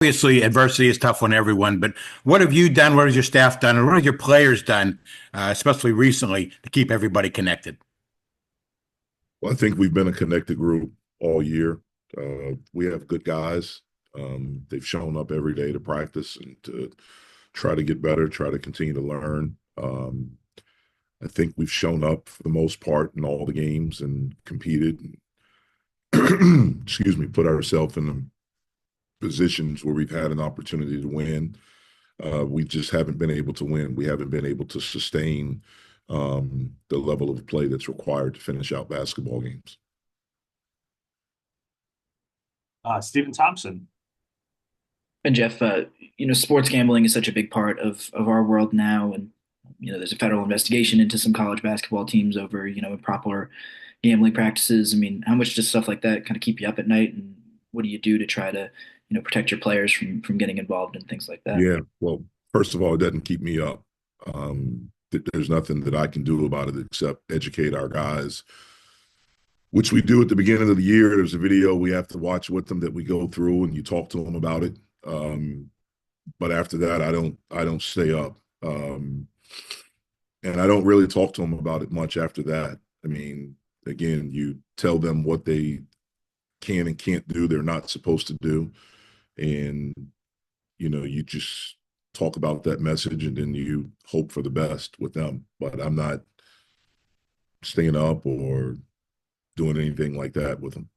Obviously, adversity is tough on everyone, but what have you done? What has your staff done? And what have your players done, especially recently, to keep everybody connected? Well, I think we've been a connected group all year. We have good guys. They've shown up every day to practice and to try to get better, try to continue to learn. I think we've shown up for the most part in all the games and competed. Excuse me, put ourselves in the positions where we've had an opportunity to win. We just haven't been able to win. We haven't been able to sustain the level of play that's required to finish out basketball games. Stephen Thompson. And Jeff, sports gambling is such a big part of our world now, and there's a federal investigation into some college basketball teams over improper gambling practices. I mean, how much does stuff like that kind of keep you up at night, and what do you do to try to protect your players from getting involved in things like that? Yeah, well, first of all, it doesn't keep me up. There's nothing that I can do about it except educate our guys, which we do at the beginning of the year. There's a video we have to watch with them that we go through, and you talk to them about it. But after that, I don't stay up, and I don't really talk to them about it much after that. I mean, again, you tell them what they can and can't do, they're not supposed to do, and you just talk about that message, and then you hope for the best with them. But I'm not staying up or doing anything like that with them.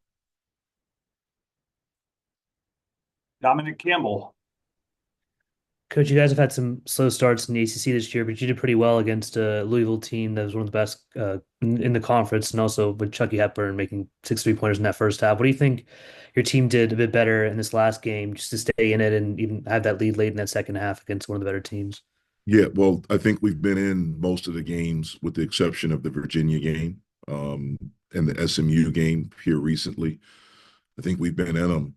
Dominic Campbell. Coach, you guys have had some slow starts in the ACC this year, but you did pretty well against a Louisville team that was one of the best in the conference, and also with Chucky Hepburn making 6 3-pointers in that first half. What do you think your team did a bit better in this last game, just to stay in it and even have that lead late in that second half against one of the better teams? Yeah, well, I think we've been in most of the games with the exception of the Virginia game and the SMU game here recently. I think we've been in them,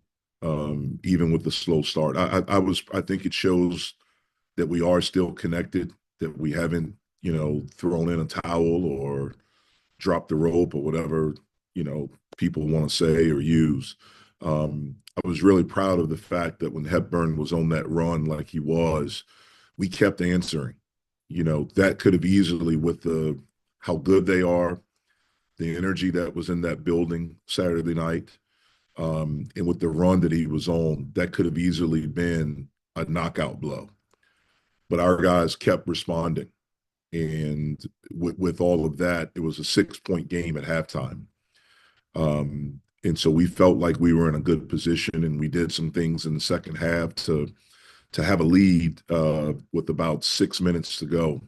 even with the slow start. I think it shows that we are still connected, that we haven't, thrown in a towel or dropped the rope or whatever, people want to say or use. I was really proud of the fact that when Hepburn was on that run like he was, we kept answering. That could have easily, with how good they are, the energy that was in that building Saturday night, and with the run that he was on, that could have easily been a knockout blow. But our guys kept responding. And with all of that, it was a 6-point game at halftime. And so we felt like we were in a good position, and we did some things in the second half to have a lead with about 6 minutes to go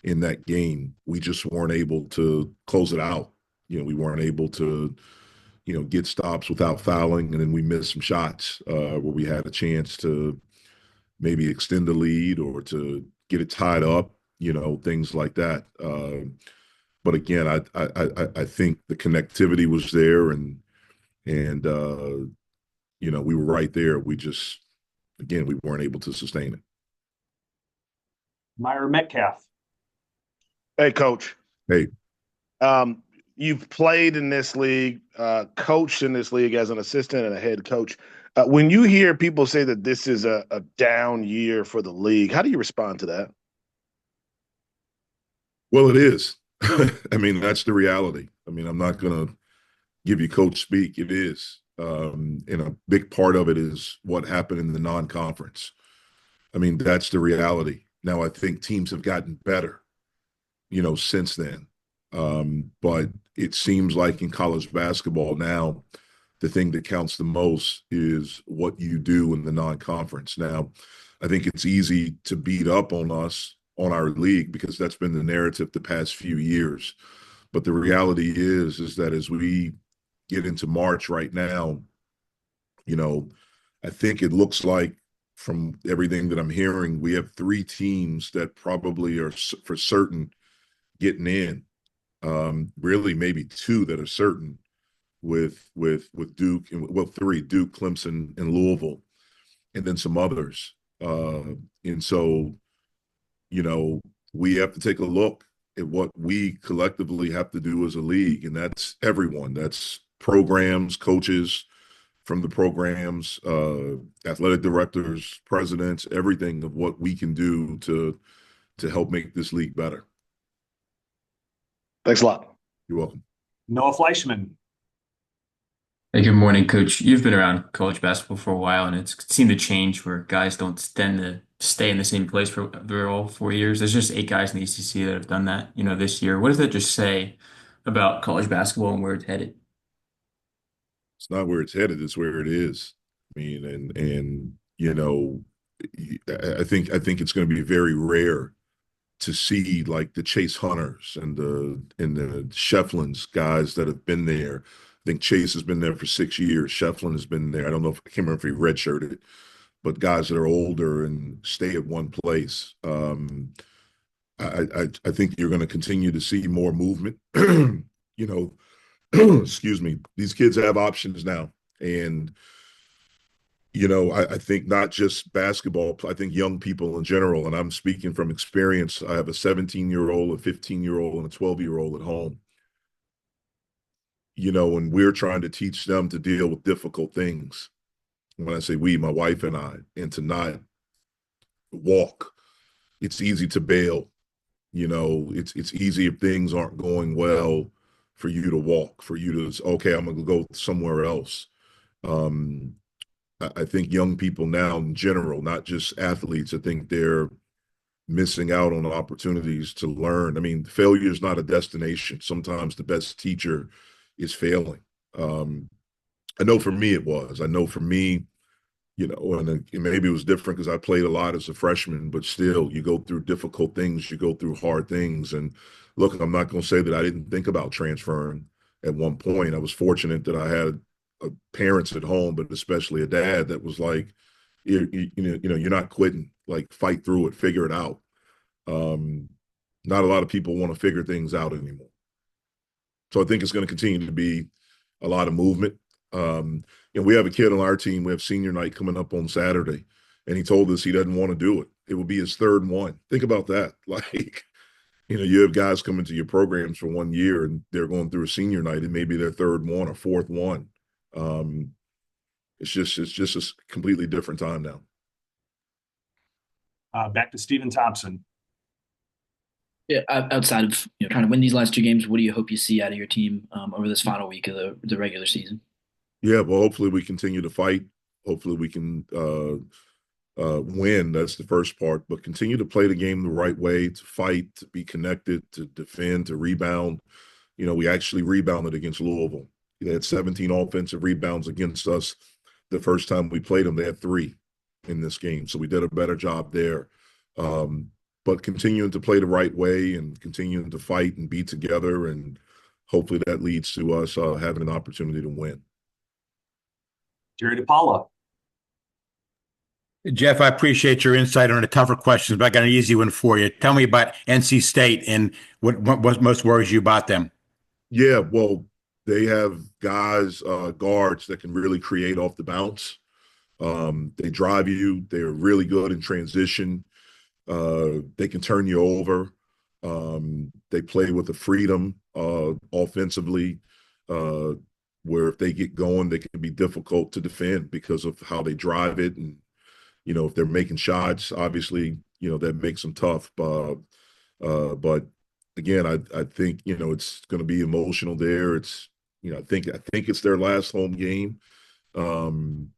in that game. We just weren't able to close it out. We weren't able to get stops without fouling, and then we missed some shots where we had a chance to maybe extend the lead or to get it tied up, things like that. But again, I think the connectivity was there, and we were right there. We just, again, we weren't able to sustain it. Myra Metcalf. Hey, Coach. Hey, You've played in this league, coached in this league as an assistant and a head coach. When you hear people say that this is a down year for the league, how do you respond to that? well, it is. I mean, that's the reality. I mean, I'm not going to give you coach speak. It is. And a big part of it is what happened in the non-conference. I mean, that's the reality. Now, I think teams have gotten better, since then. But it seems like in college basketball now, the thing that counts the most is what you do in the non-conference. Now, I think it's easy to beat up on us, on our league, because that's been the narrative the past few years. But the reality is that as we get into March right now, I think it looks like, from everything that I'm hearing, we have 3 teams that probably are for certain getting in. Really, maybe 2 that are certain, with Duke, and well, 3: Duke, Clemson, and Louisville, and then some others. And so, we have to take a look at what we collectively have to do as a league, and that's everyone. That's programs, coaches, from the programs, athletic directors, presidents, everything of what we can do to help make this league better. Thanks a lot. You're welcome. Noah Fleischman. Hey, good morning, Coach. You've been around college basketball for a while, and it's seemed to change where guys don't tend to stay in the same place for their all 4 years. There's just 8 guys in the ACC that have done that, this year. What does that just say about college basketball and where it's headed? It's not where it's headed, it's where it is. I mean, and you know, I think it's going to be very rare to see like the Chase Hunters and the Shefflins guys that have been there. I think Chase has been there for 6 years. Shefflin has been there. I don't know if I can't remember if he redshirted, but guys that are older and stay at one place. I think you're going to continue to see more movement. You know, excuse me. These kids have options now, and I think not just basketball. I think young people in general, and I'm speaking from experience. I have a 17-year-old, a 15-year-old, and a 12-year-old at home. And we're trying to teach them to deal with difficult things. When I say we, my wife and I, and to not walk. It's easy to bail. It's easy if things aren't going well for you to walk, for you to, okay, I'm going to go somewhere else. I think young people now in general, not just athletes, I think they're missing out on opportunities to learn. I mean, failure is not a destination. Sometimes the best teacher is failing. I know for me it was. I know for me, and maybe it was different because I played a lot as a freshman, but still, you go through difficult things, you go through hard things. And look, I'm not going to say that I didn't think about transferring at one point. I was fortunate that I had parents at home, but especially a dad that was like, you're not quitting, like fight through it, figure it out. Not a lot of people want to figure things out anymore. So I think it's going to continue to be a lot of movement. We have a kid on our team. We have senior night coming up on Saturday, and he told us he doesn't want to do it. It will be his third one. Think about that. Like, you have guys coming to your programs for 1 year, and they're going through a senior night, and maybe their third one or fourth one. It's just a completely different time now. Back to Stephen Thompson. Yeah, outside of trying to win these last 2 games, what do you hope you see out of your team over this final week of the regular season? Yeah, well, hopefully we continue to fight. Hopefully we can win. That's the first part. But continue to play the game the right way, to fight, to be connected, to defend, to rebound. We actually rebounded against Louisville. They had 17 offensive rebounds against us. The first time we played them, they had 3 in this game. So we did a better job there. But continuing to play the right way and continuing to fight and be together, and hopefully that leads to us having an opportunity to win. Jerry DePaula. Jeff, I appreciate your insight on the tougher questions, but I got an easy one for you. Tell me about NC State and what most worries you about them. Yeah, well, they have guys, guards that can really create off the bounce. They drive you. They're really good in transition. They can turn you over. They play with a freedom offensively, where if they get going, they can be difficult to defend because of how they drive it. And, if they're making shots, obviously, that makes them tough. But again, I think, it's going to be emotional there. It's, I think it's their last home game. And,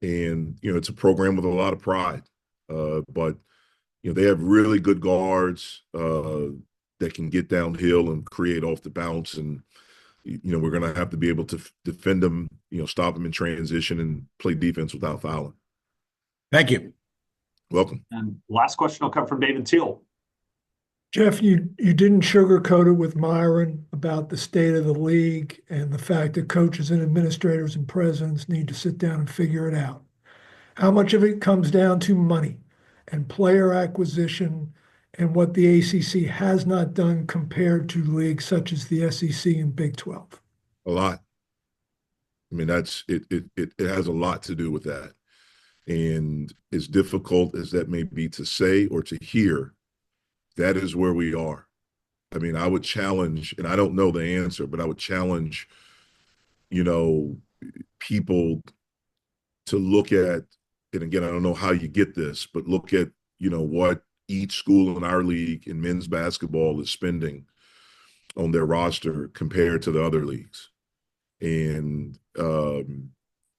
it's a program with a lot of pride. But they have really good guards that can get downhill and create off the bounce. And, we're going to have to be able to defend them, stop them in transition and play defense without fouling. Thank you. Welcome. And last question will come from David Teal. Jeff, you didn't sugarcoat it with Myron about the state of the league and the fact that coaches and administrators and presidents need to sit down and figure it out. How much of it comes down to money and player acquisition and what the ACC has not done compared to leagues such as the SEC and Big 12? A lot. I mean, it has a lot to do with that. And as difficult as that may be to say or to hear, that is where we are. I mean, I would challenge, and I don't know the answer, but I would challenge, people to look at, and again, I don't know how you get this, but look at, what each school in our league in men's basketball is spending on their roster compared to the other leagues. And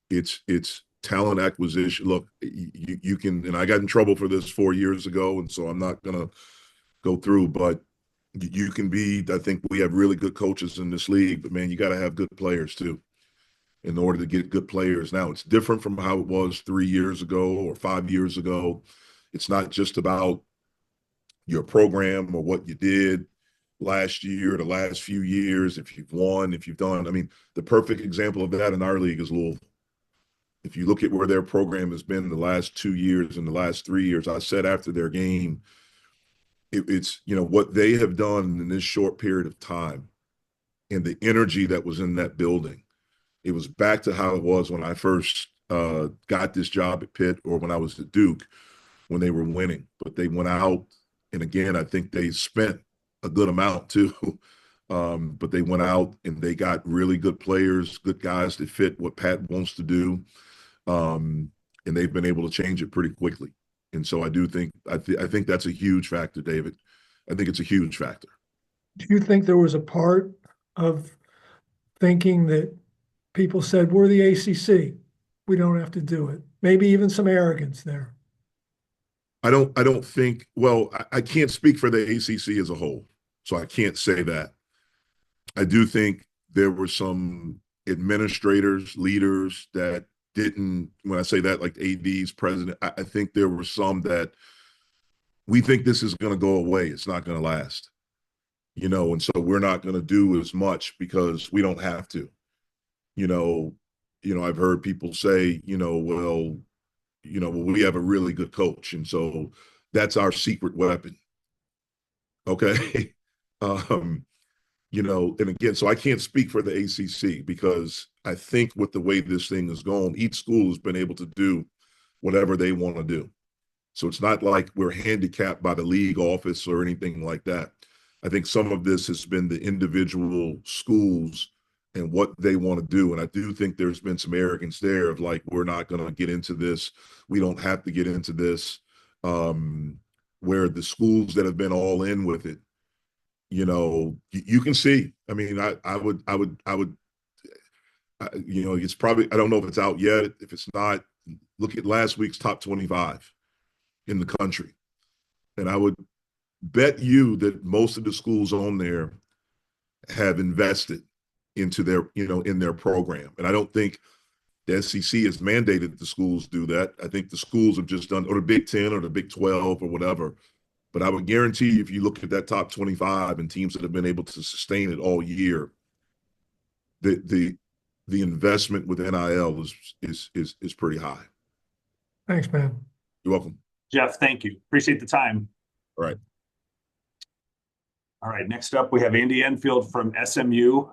it's talent acquisition. Look, you can, and I got in trouble for this 4 years ago, and so I'm not going to go through, but you can be, I think we have really good coaches in this league, but man, you got to have good players too in order to get good players. Now, it's different from how it was 3 years ago or 5 years ago. It's not just about your program or what you did last year, the last few years, if you've won, if you've done. I mean, the perfect example of that in our league is Louisville. If you look at where their program has been the last 2 years and the last 3 years, I said after their game, it's, what they have done in this short period of time and the energy that was in that building. It was back to how it was when I first got this job at Pitt or when I was at Duke, when they were winning. But they went out, and again, I think they spent a good amount too. But they went out and they got really good players, good guys that fit what Pat wants to do. And they've been able to change it pretty quickly. And so I do think, I think that's a huge factor, David. I think it's a huge factor. Do you think there was a part of thinking that people said, we're the ACC, we don't have to do it? Maybe even some arrogance there. I don't think, well, I can't speak for the ACC as a whole, so I can't say that. I do think there were some administrators, leaders that didn't, when I say that, like ADs, president, I think there were some that we think this is going to go away. It's not going to last, and so we're not going to do as much because we don't have to. I've heard people say, well, we have a really good coach, and so that's our secret weapon. Okay. And again, so I can't speak for the ACC because I think with the way this thing is going, each school has been able to do whatever they want to do. So it's not like we're handicapped by the league office or anything like that. I think some of this has been the individual schools and what they want to do. And I do think there's been some arrogance there of like, we're not going to get into this. We don't have to get into this. Where the schools that have been all in with it, you can see. I mean, it's probably, I don't know if it's out yet. If it's not, look at last week's top 25 in the country. And I would bet you that most of the schools on there have invested into their, in their program. And I don't think the SEC has mandated the schools do that. I think the schools have just done, or the Big 10 or the Big 12 or whatever. But I would guarantee you, if you look at that top 25 and teams that have been able to sustain it all year, the investment with NIL is pretty high. Thanks, man. You're welcome. Jeff, thank you. Appreciate the time. All right. All right. Next up, we have Andy Enfield from SMU.